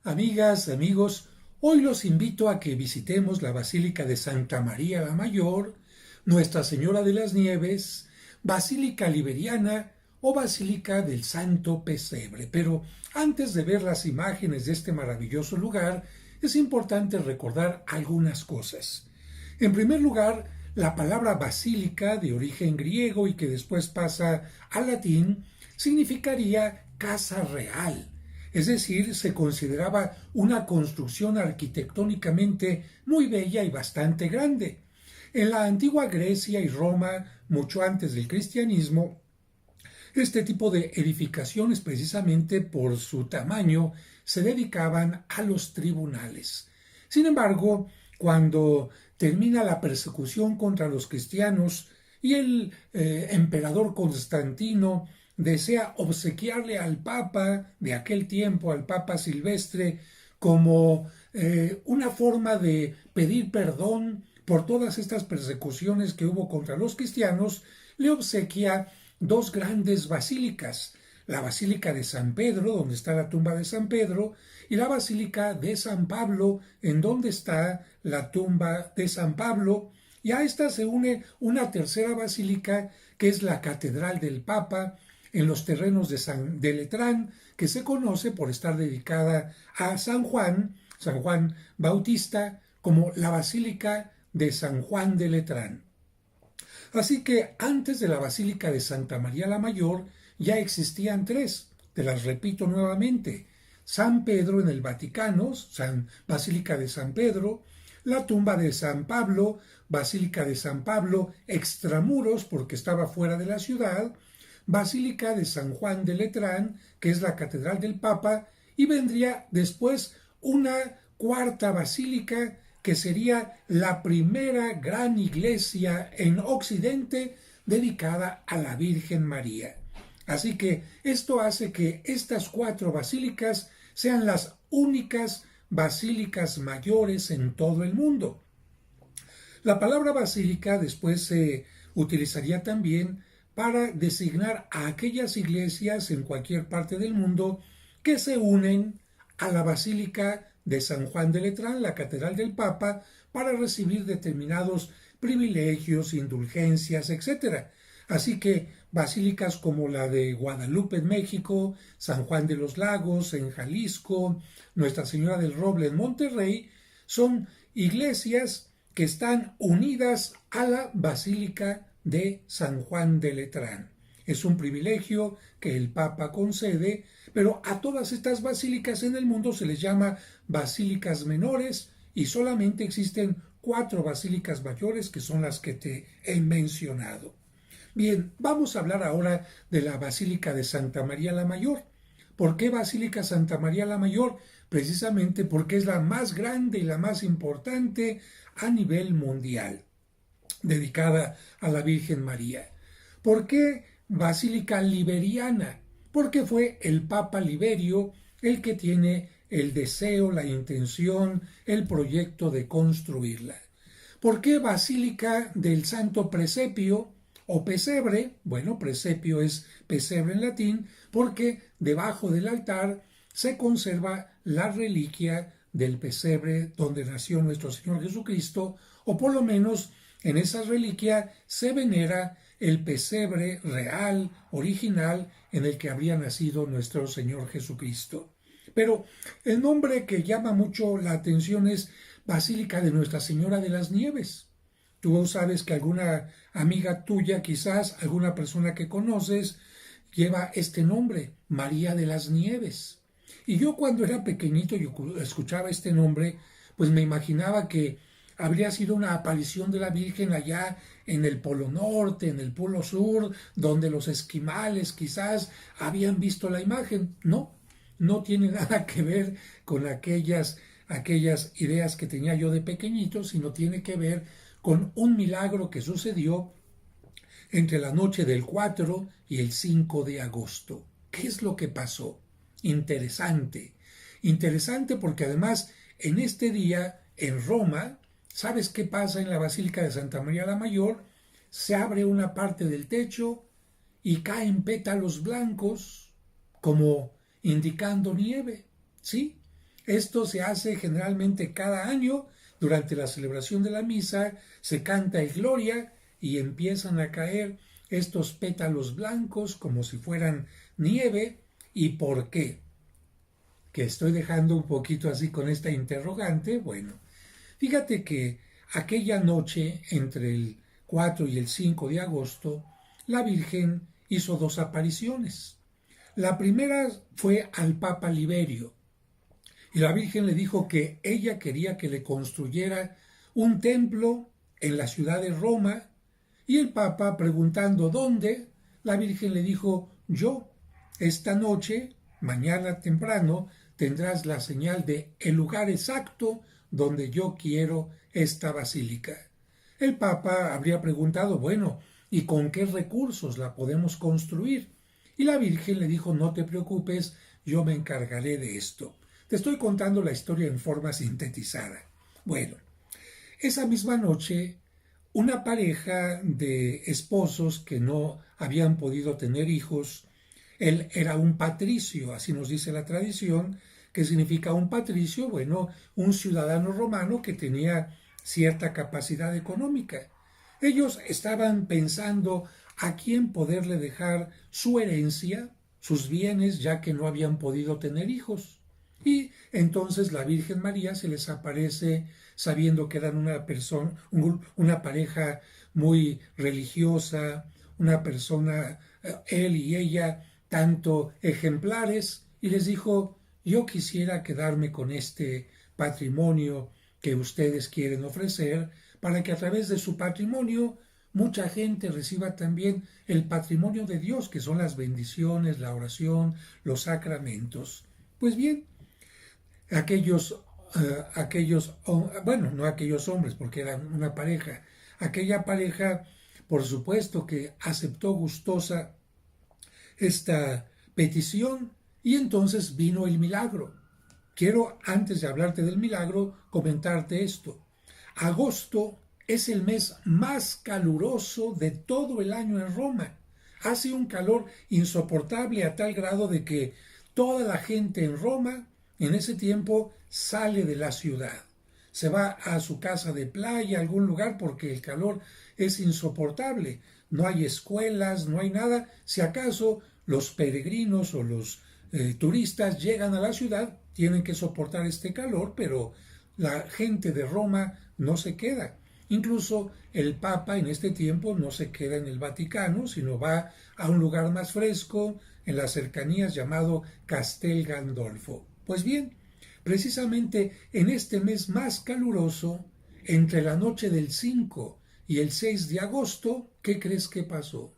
Amigas, amigos, hoy los invito a que visitemos la Basílica de Santa María la Mayor, Nuestra Señora de las Nieves, Basílica Liberiana o Basílica del Santo Pesebre. Pero antes de ver las imágenes de este maravilloso lugar, es importante recordar algunas cosas. En primer lugar, la palabra basílica, de origen griego y que después pasa al latín, significaría casa real. Es decir, se consideraba una construcción arquitectónicamente muy bella y bastante grande. En la antigua Grecia y Roma, mucho antes del cristianismo, este tipo de edificaciones, precisamente por su tamaño, se dedicaban a los tribunales. Sin embargo, cuando termina la persecución contra los cristianos y el emperador Constantino desea obsequiarle al Papa de aquel tiempo, al Papa Silvestre, como una forma de pedir perdón por todas estas persecuciones que hubo contra los cristianos, le obsequia dos grandes basílicas, la Basílica de San Pedro, donde está la tumba de San Pedro, y la Basílica de San Pablo, en donde está la tumba de San Pablo, y a esta se une una tercera basílica, que es la Catedral del Papa, en los terrenos de Letrán, que se conoce por estar dedicada a San Juan Bautista, como la Basílica de San Juan de Letrán. Así que antes de la Basílica de Santa María la Mayor ya existían tres, te las repito nuevamente: San Pedro en el Vaticano, Basílica de San Pedro; la tumba de San Pablo, Basílica de San Pablo, extramuros porque estaba fuera de la ciudad; Basílica de San Juan de Letrán, que es la Catedral del Papa, y vendría después una cuarta basílica, que sería la primera gran iglesia en Occidente dedicada a la Virgen María. Así que esto hace que estas cuatro basílicas sean las únicas basílicas mayores en todo el mundo. La palabra basílica después se utilizaría también para designar a aquellas iglesias en cualquier parte del mundo que se unen a la Basílica de San Juan de Letrán, la Catedral del Papa, para recibir determinados privilegios, indulgencias, etc. Así que basílicas como la de Guadalupe en México, San Juan de los Lagos en Jalisco, Nuestra Señora del Roble en Monterrey, son iglesias que están unidas a la Basílica de San Juan de Letrán. Es un privilegio que el Papa concede, pero a todas estas basílicas en el mundo se les llama basílicas menores, y solamente existen cuatro basílicas mayores, que son las que te he mencionado. Bien, vamos a hablar ahora de la Basílica de Santa María la Mayor. ¿Por qué Basílica Santa María la Mayor? Precisamente porque es la más grande y la más importante a nivel mundial, dedicada a la Virgen María. ¿Por qué Basílica Liberiana? Porque fue el Papa Liberio el que tiene el deseo, la intención, el proyecto de construirla. ¿Por qué Basílica del Santo Presepio o Pesebre? Bueno, presepio es pesebre en latín, porque debajo del altar se conserva la reliquia del pesebre donde nació nuestro Señor Jesucristo, o por lo menos en esa reliquia se venera el pesebre real, original, en el que habría nacido nuestro Señor Jesucristo. Pero el nombre que llama mucho la atención es Basílica de Nuestra Señora de las Nieves. Tú sabes que alguna amiga tuya, quizás alguna persona que conoces, lleva este nombre, María de las Nieves. Y yo cuando era pequeñito y escuchaba este nombre, pues me imaginaba que habría sido una aparición de la Virgen allá en el Polo Norte, en el Polo Sur, donde los esquimales quizás habían visto la imagen. No, no tiene nada que ver con aquellas ideas que tenía yo de pequeñito, sino tiene que ver con un milagro que sucedió entre la noche del 4 y el 5 de agosto. ¿Qué es lo que pasó? Interesante. Interesante porque además en este día en Roma, ¿sabes qué pasa en la Basílica de Santa María la Mayor? Se abre una parte del techo y caen pétalos blancos como indicando nieve, ¿sí? Esto se hace generalmente cada año durante la celebración de la misa, se canta el Gloria y empiezan a caer estos pétalos blancos como si fueran nieve. ¿Y por qué? Que estoy dejando un poquito así con esta interrogante. Bueno, fíjate que aquella noche entre el 4 y el 5 de agosto, la Virgen hizo dos apariciones. La primera fue al Papa Liberio, y la Virgen le dijo que ella quería que le construyera un templo en la ciudad de Roma, y el Papa, preguntando dónde, la Virgen le dijo: yo, esta noche, mañana temprano, tendrás la señal de el lugar exacto donde yo quiero esta basílica. El Papa habría preguntado: bueno, ¿y con qué recursos la podemos construir? Y la Virgen le dijo: no te preocupes, yo me encargaré de esto. Te estoy contando la historia en forma sintetizada. Bueno, esa misma noche, una pareja de esposos que no habían podido tener hijos, él era un patricio, así nos dice la tradición. ¿Qué significa un patricio? Bueno, un ciudadano romano que tenía cierta capacidad económica. Ellos estaban pensando a quién poderle dejar su herencia, sus bienes, ya que no habían podido tener hijos. Y entonces la Virgen María se les aparece sabiendo que eran una pareja muy religiosa, una persona, él y ella, tanto ejemplares, y les dijo: yo quisiera quedarme con este patrimonio que ustedes quieren ofrecer, para que a través de su patrimonio mucha gente reciba también el patrimonio de Dios, que son las bendiciones, la oración, los sacramentos. Pues bien, bueno, no aquellos hombres, porque eran una pareja, aquella pareja, por supuesto que aceptó gustosa esta petición, y entonces vino el milagro. Quiero, antes de hablarte del milagro, comentarte esto. Agosto es el mes más caluroso de todo el año en Roma. Hace un calor insoportable a tal grado de que toda la gente en Roma en ese tiempo sale de la ciudad. Se va a su casa de playa, a algún lugar, porque el calor es insoportable. No hay escuelas, no hay nada. Si acaso los peregrinos o los turistas llegan a la ciudad, tienen que soportar este calor, pero la gente de Roma no se queda. Incluso el Papa en este tiempo no se queda en el Vaticano, sino va a un lugar más fresco, en las cercanías, llamado Castel Gandolfo. Pues bien, precisamente en este mes más caluroso, entre la noche del 5 y el 6 de agosto, ¿qué crees que pasó?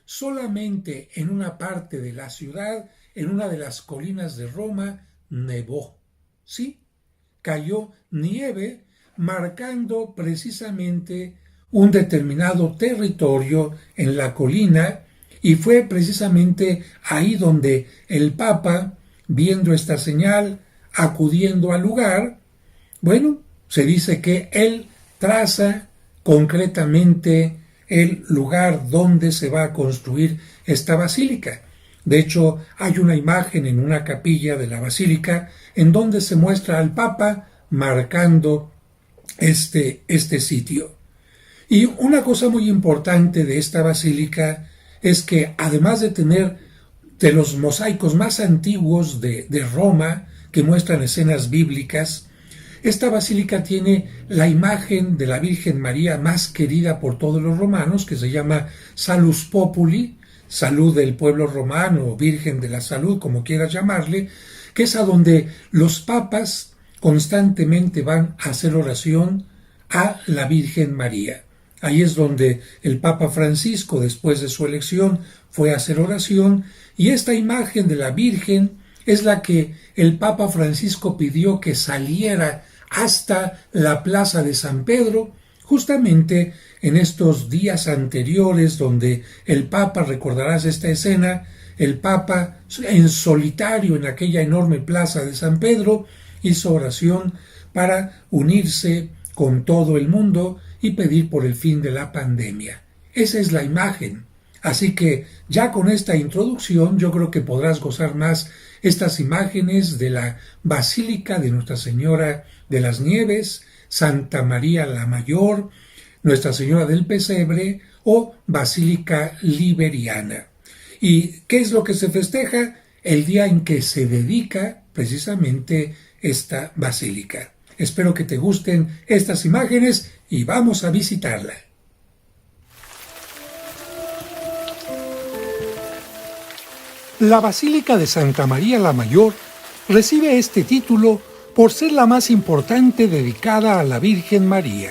Solamente en una parte de la ciudad, en una de las colinas de Roma, nevó. Sí, cayó nieve, marcando precisamente un determinado territorio en la colina, y fue precisamente ahí donde el Papa, viendo esta señal, acudiendo al lugar, bueno, se dice que él traza concretamente el lugar donde se va a construir esta basílica. De hecho, hay una imagen en una capilla de la basílica en donde se muestra al Papa marcando este sitio. Y una cosa muy importante de esta basílica es que, además de tener de los mosaicos más antiguos de Roma, que muestran escenas bíblicas, esta basílica tiene la imagen de la Virgen María más querida por todos los romanos, que se llama Salus Populi, salud del pueblo romano, o Virgen de la Salud, como quieras llamarle, que es a donde los papas constantemente van a hacer oración a la Virgen María. Ahí es donde el Papa Francisco, después de su elección, fue a hacer oración, y esta imagen de la Virgen es la que el Papa Francisco pidió que saliera hasta la plaza de San Pedro, justamente en estos días anteriores, donde el Papa, recordarás esta escena, el Papa en solitario en aquella enorme plaza de San Pedro hizo oración para unirse con todo el mundo y pedir por el fin de la pandemia. Esa es la imagen. Así que ya con esta introducción yo creo que podrás gozar más estas imágenes de la Basílica de Nuestra Señora de las Nieves, Santa María la Mayor, Nuestra Señora del Pesebre o Basílica Liberiana. ¿Y qué es lo que se festeja? El día en que se dedica precisamente esta basílica. Espero que te gusten estas imágenes y vamos a visitarla. La Basílica de Santa María la Mayor recibe este título por ser la más importante dedicada a la Virgen María.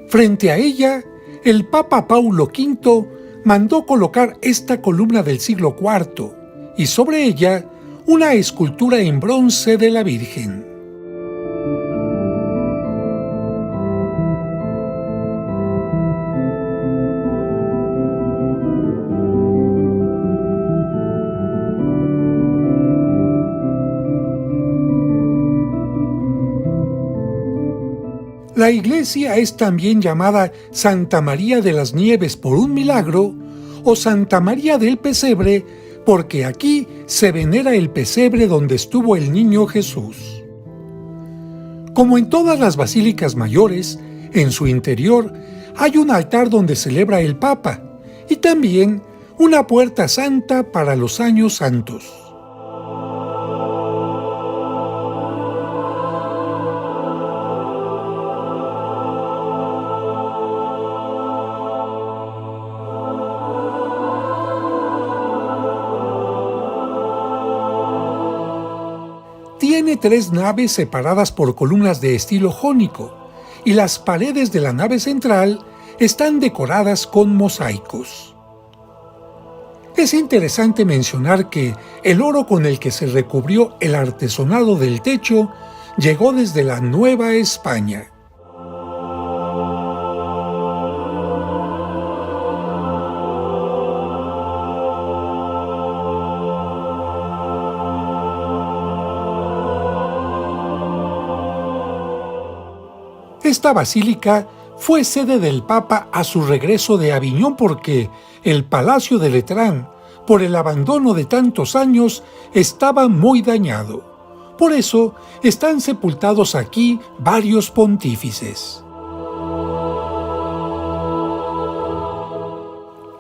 Frente a ella, el Papa Paulo V mandó colocar esta columna del siglo IV y sobre ella una escultura en bronce de la Virgen. La iglesia es también llamada Santa María de las Nieves por un milagro o Santa María del Pesebre porque aquí se venera el pesebre donde estuvo el niño Jesús. Como en todas las basílicas mayores, en su interior hay un altar donde celebra el Papa y también una puerta santa para los años santos. Tiene 3 naves separadas por columnas de estilo jónico y las paredes de la nave central están decoradas con mosaicos. Es interesante mencionar que el oro con el que se recubrió el artesonado del techo llegó desde la Nueva España. Esta basílica fue sede del Papa a su regreso de Aviñón porque el Palacio de Letrán, por el abandono de tantos años, estaba muy dañado. Por eso están sepultados aquí varios pontífices.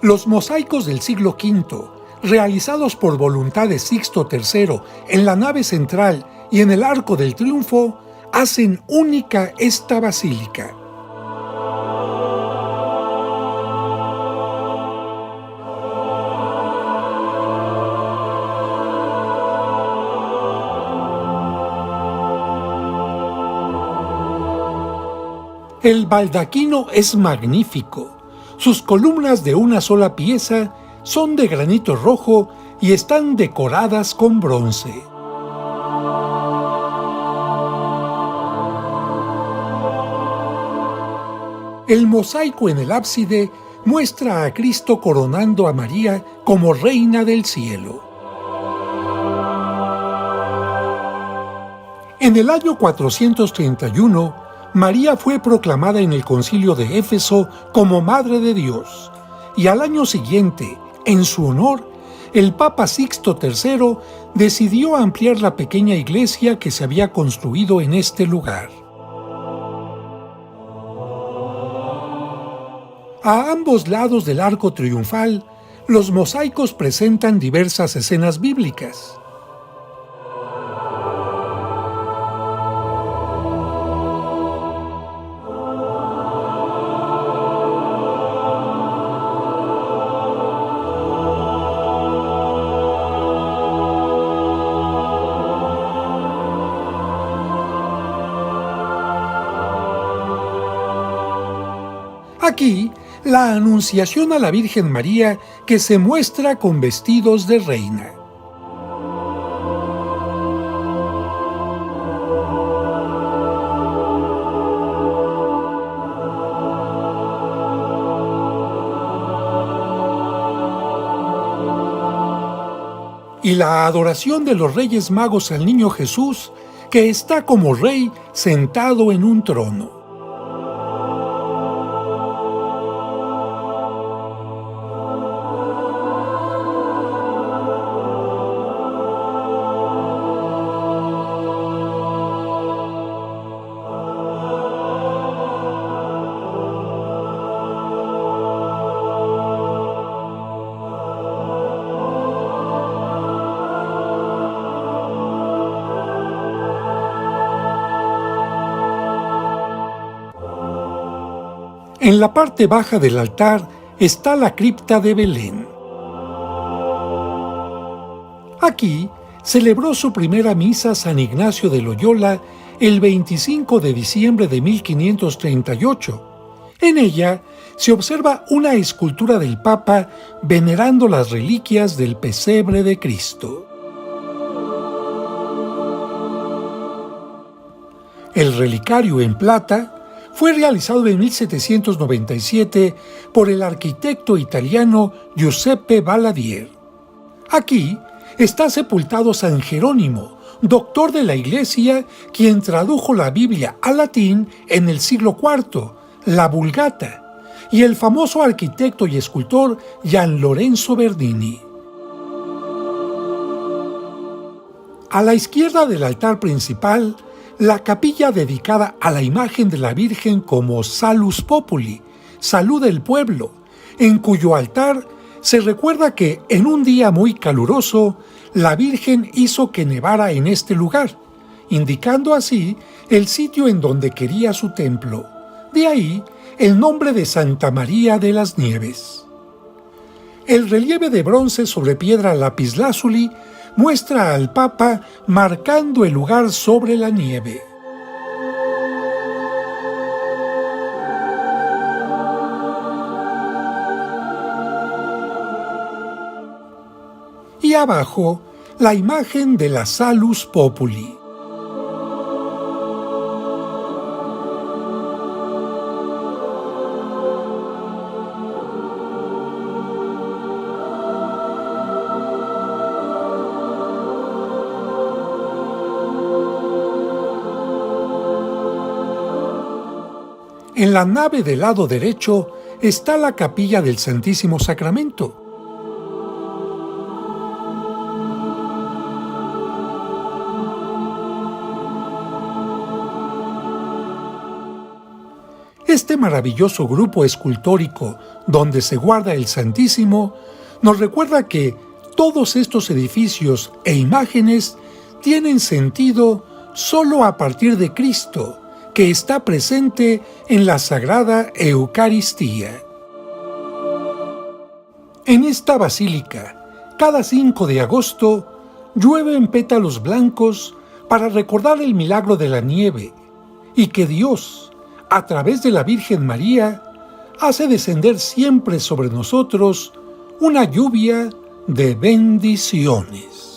Los mosaicos del siglo V, realizados por voluntad de Sixto III en la nave central y en el Arco del Triunfo, hacen única esta basílica. El baldaquino es magnífico. Sus columnas de una sola pieza son de granito rojo y están decoradas con bronce. El mosaico en el ábside muestra a Cristo coronando a María como Reina del Cielo. En el año 431, María fue proclamada en el Concilio de Éfeso como Madre de Dios, y al año siguiente, en su honor, el Papa Sixto III decidió ampliar la pequeña iglesia que se había construido en este lugar. A ambos lados del arco triunfal, los mosaicos presentan diversas escenas bíblicas. Aquí, la anunciación a la Virgen María que se muestra con vestidos de reina. Y la adoración de los Reyes Magos al Niño Jesús, que está como Rey sentado en un trono. En la parte baja del altar está la cripta de Belén. Aquí celebró su primera misa San Ignacio de Loyola el 25 de diciembre de 1538. En ella se observa una escultura del Papa venerando las reliquias del pesebre de Cristo. El relicario en plata fue realizado en 1797 por el arquitecto italiano Giuseppe Valadier. Aquí está sepultado San Jerónimo, doctor de la Iglesia, quien tradujo la Biblia al latín en el siglo IV, la Vulgata, y el famoso arquitecto y escultor Gian Lorenzo Bernini. A la izquierda del altar principal, la capilla dedicada a la imagen de la Virgen como Salus Populi, salud del pueblo, en cuyo altar se recuerda que en un día muy caluroso, la Virgen hizo que nevara en este lugar, indicando así el sitio en donde quería su templo. De ahí el nombre de Santa María de las Nieves. El relieve de bronce sobre piedra lapislázuli muestra al Papa marcando el lugar sobre la nieve. Y abajo, la imagen de la Salus Populi. En la nave del lado derecho está la capilla del Santísimo Sacramento. Este maravilloso grupo escultórico donde se guarda el Santísimo nos recuerda que todos estos edificios e imágenes tienen sentido solo a partir de Cristo, que está presente en la Sagrada Eucaristía. En esta basílica, cada 5 de agosto, llueven pétalos blancos para recordar el milagro de la nieve y que Dios, a través de la Virgen María, hace descender siempre sobre nosotros una lluvia de bendiciones.